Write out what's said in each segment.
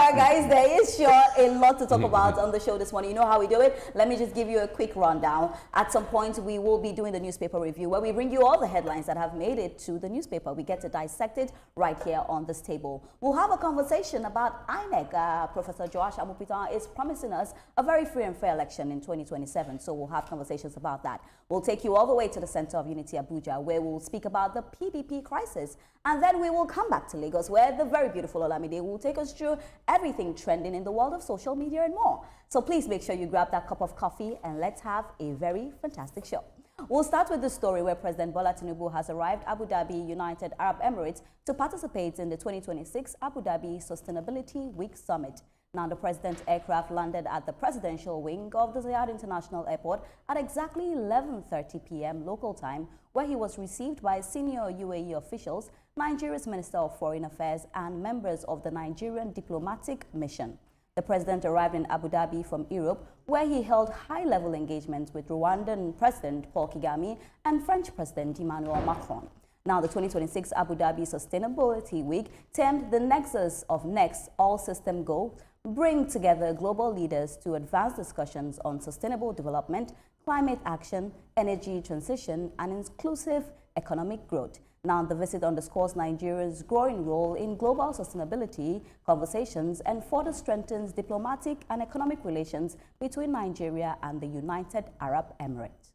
right, guys, there is sure a lot to talk about on the show this morning. You know how we do it. Let me just give you a quick rundown. At some point, we will be doing the newspaper review where we bring you all the headlines that have made it to the newspaper. We get to dissect it right here on this table. We'll have a conversation about INEC. Professor Joash Amupita is promising us a very free and fair election in 2027. So we'll have conversations about that. We'll take you all the way to the Center of Unity, Abuja, where we'll speak about the PDP crisis. And then we will come back to Lagos, where the very beautiful Olamide will take us through everything trending in the world of social media and more. So please make sure you grab that cup of coffee and let's have a very fantastic show. We'll start with the story where President Bola Tinubu has arrived Abu Dhabi, United Arab Emirates, to participate in the 2026 Abu Dhabi Sustainability Week Summit. Now, the president's aircraft landed at the presidential wing of the Zayed International Airport at exactly 11:30 p.m. local time, where he was received by senior UAE officials, Nigeria's Minister of Foreign Affairs, and members of the Nigerian diplomatic mission. The president arrived in Abu Dhabi from Europe, where he held high-level engagements with Rwandan President Paul Kagame and French President Emmanuel Macron. Now, the 2026 Abu Dhabi Sustainability Week, termed the Nexus of Next All System Go, bring together global leaders to advance discussions on sustainable development, climate action, energy transition, and inclusive economic growth. Now, the visit underscores Nigeria's growing role in global sustainability conversations and further strengthens diplomatic and economic relations between Nigeria and the United Arab Emirates.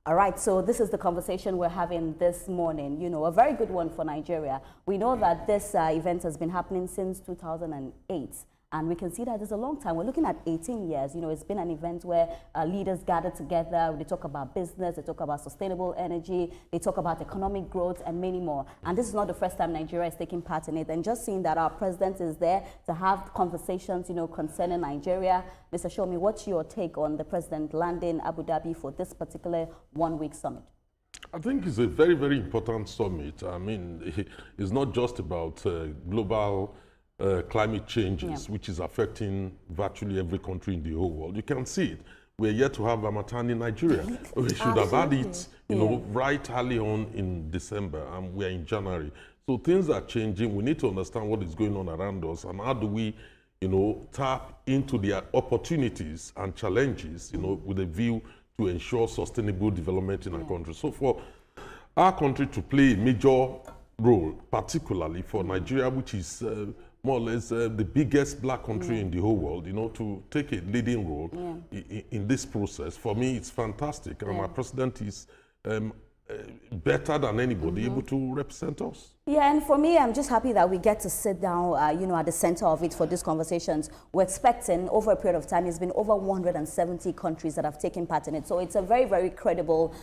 All right, so this is the conversation we're having this morning. You know, a very good one for Nigeria. We know that this event has been happening since 2008. And we can see that it's a long time. We're looking at 18 years. You know, it's been an event where leaders gather together. They talk about business. They talk about sustainable energy. They talk about economic growth and many more. And this is not the first time Nigeria is taking part in it. And just seeing that our president is there to have conversations, you know, concerning Nigeria. Mr. Shomi, what's your take on the president landing Abu Dhabi for this particular one-week summit? I think it's a very, very important summit. I mean, it's not just about global climate changes, which is affecting virtually every country in the whole world. You can see it. We're yet to have Harmattan in Nigeria. We should have had it, you know, right early on in December, and we're in January. So things are changing. We need to understand what is going on around us, and how do we, you know, tap into the opportunities and challenges, you know, with a view to ensure sustainable development in our country. So for our country to play a major role, particularly for Nigeria, which is more or less the biggest black country in the whole world, you know, to take a leading role in this process. For me, it's fantastic. And our president is better than anybody able to represent us. Yeah, and for me, I'm just happy that we get to sit down, you know, at the center of it for these conversations. We're expecting over a period of time, it's been over 170 countries that have taken part in it. So it's a very, very credible,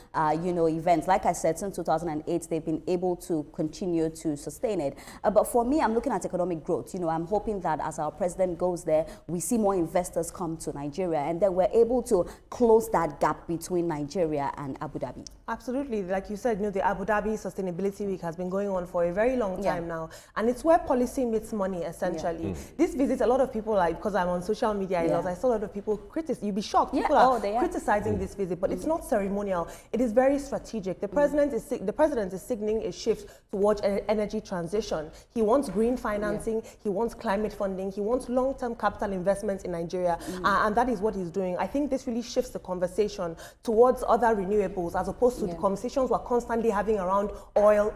you know, event. Like I said, since 2008, they've been able to continue to sustain it. But for me, I'm looking at economic growth. You know, I'm hoping that as our president goes there, we see more investors come to Nigeria, and then we're able to close that gap between Nigeria and Abu Dhabi. Absolutely. Like you said, you know, the Abu Dhabi Sustainability Week has been going on for a very long time now, and it's where policy meets money, essentially. This visit, a lot of people, like, because I'm on social media, I saw a lot of people criticize. You'd be shocked. People are criticizing this visit, but it's not ceremonial. It is very strategic. The president is signaling a shift towards energy transition. He wants green financing. He wants climate funding. He wants long-term capital investments in Nigeria, and that is what he's doing. I think this really shifts the conversation towards other renewables, as opposed to the conversations we're constantly having around oil.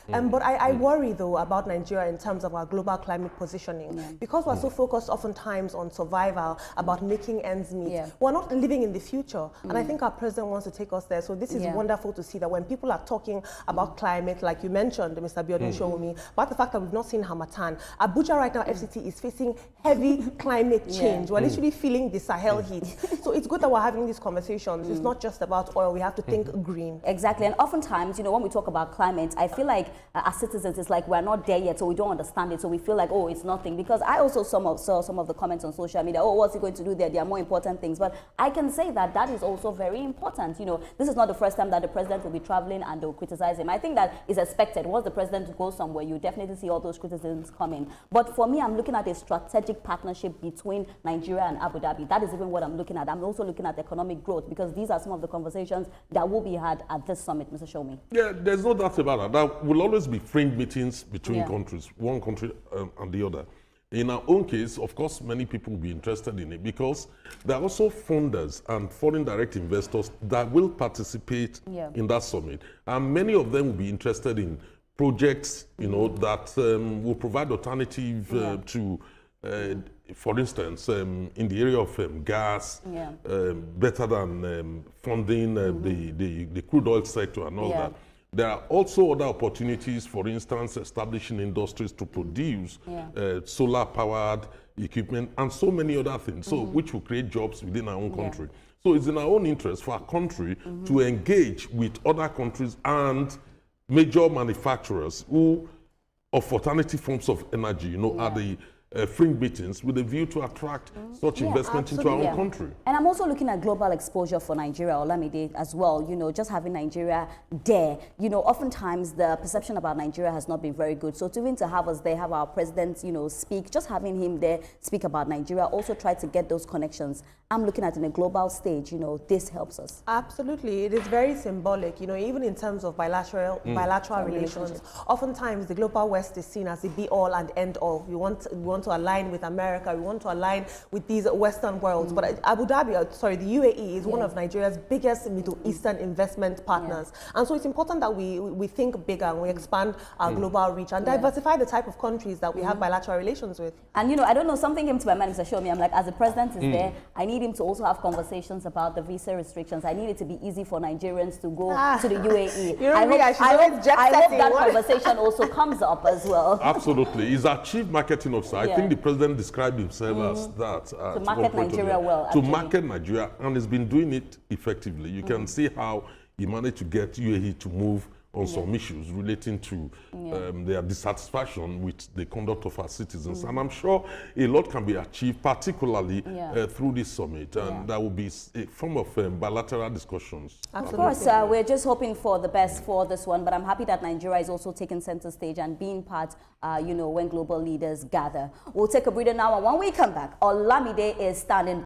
But I worry, though, about Nigeria in terms of our global climate positioning. Because we're so focused oftentimes on survival, about making ends meet, we're not living in the future. And I think our president wants to take us there. So this is wonderful to see that when people are talking about climate, like you mentioned, Mr. Biodun Shomi, about the fact that we've not seen Harmattan. Abuja right now, FCT is facing heavy climate change. We're literally feeling the Sahel heat. So it's good that we're having these conversations. It's not just about oil. We have to think green. Exactly. And oftentimes, you know, when we talk about climate, I feel like as citizens, it's like we're not there yet, so we don't understand it. So we feel like, oh, it's nothing. Because I also saw some of the comments on social media, oh, what's he going to do there? There are more important things. But I can say that that is also very important. You know, this is not the first time that the president will be traveling and they'll criticize him. I think that is expected. Once the president goes somewhere, you definitely see all those criticisms coming. But for me, I'm looking at a strategic partnership between Nigeria and Abu Dhabi. That is even what I'm looking at. I'm also looking at economic growth, because these are some of the conversations that will be had at this summit, Mr. Shomi. Yeah, there's no doubt about that. I would will always be fringe meetings between countries, one country and the other. In our own case, of course, many people will be interested in it because there are also funders and foreign direct investors that will participate in that summit. And many of them will be interested in projects, that will provide alternative to, for instance, in the area of gas, better than funding the crude oil sector and all that. There are also other opportunities, for instance, establishing industries to produce solar-powered equipment and so many other things, so which will create jobs within our own country. So it's in our own interest for our country to engage with other countries and major manufacturers who, of alternative forms of energy, are the fringe meetings with a view to attract such investment into our own country. And I'm also looking at global exposure for Nigeria, Olamide, as well. Just having Nigeria there. Oftentimes the perception about Nigeria has not been very good. So even to have us there, have our president, speak, just having him there speak about Nigeria, also try to get those connections. I'm looking at in a global stage, this helps us. Absolutely. It is very symbolic, even in terms of bilateral relations. Oftentimes the global West is seen as the be-all and end-all. We want to align with America, we want to align with these Western worlds. But Abu Dhabi, the UAE is one of Nigeria's biggest Middle Eastern investment partners. And so it's important that we think bigger and we expand our global reach and diversify the type of countries that we have bilateral relations with. And I don't know, something came to my mind, Mr. Shomi. I'm like, as the president is there, I need him to also have conversations about the visa restrictions. I need it to be easy for Nigerians to go to the UAE. I hope that conversation also comes up as well. Absolutely. He's our chief marketing officer. I think the president described himself as that. To market Nigeria well. To market Nigeria, and he's been doing it effectively. You can see how he managed to get UAE to move on some issues relating to their dissatisfaction with the conduct of our citizens. And I'm sure a lot can be achieved, particularly through this summit. And that will be a form of bilateral discussions. Of course, we're just hoping for the best for this one, but I'm happy that Nigeria is also taking center stage and being part, when global leaders gather. We'll take a breather now, and when we come back, Olamide is standing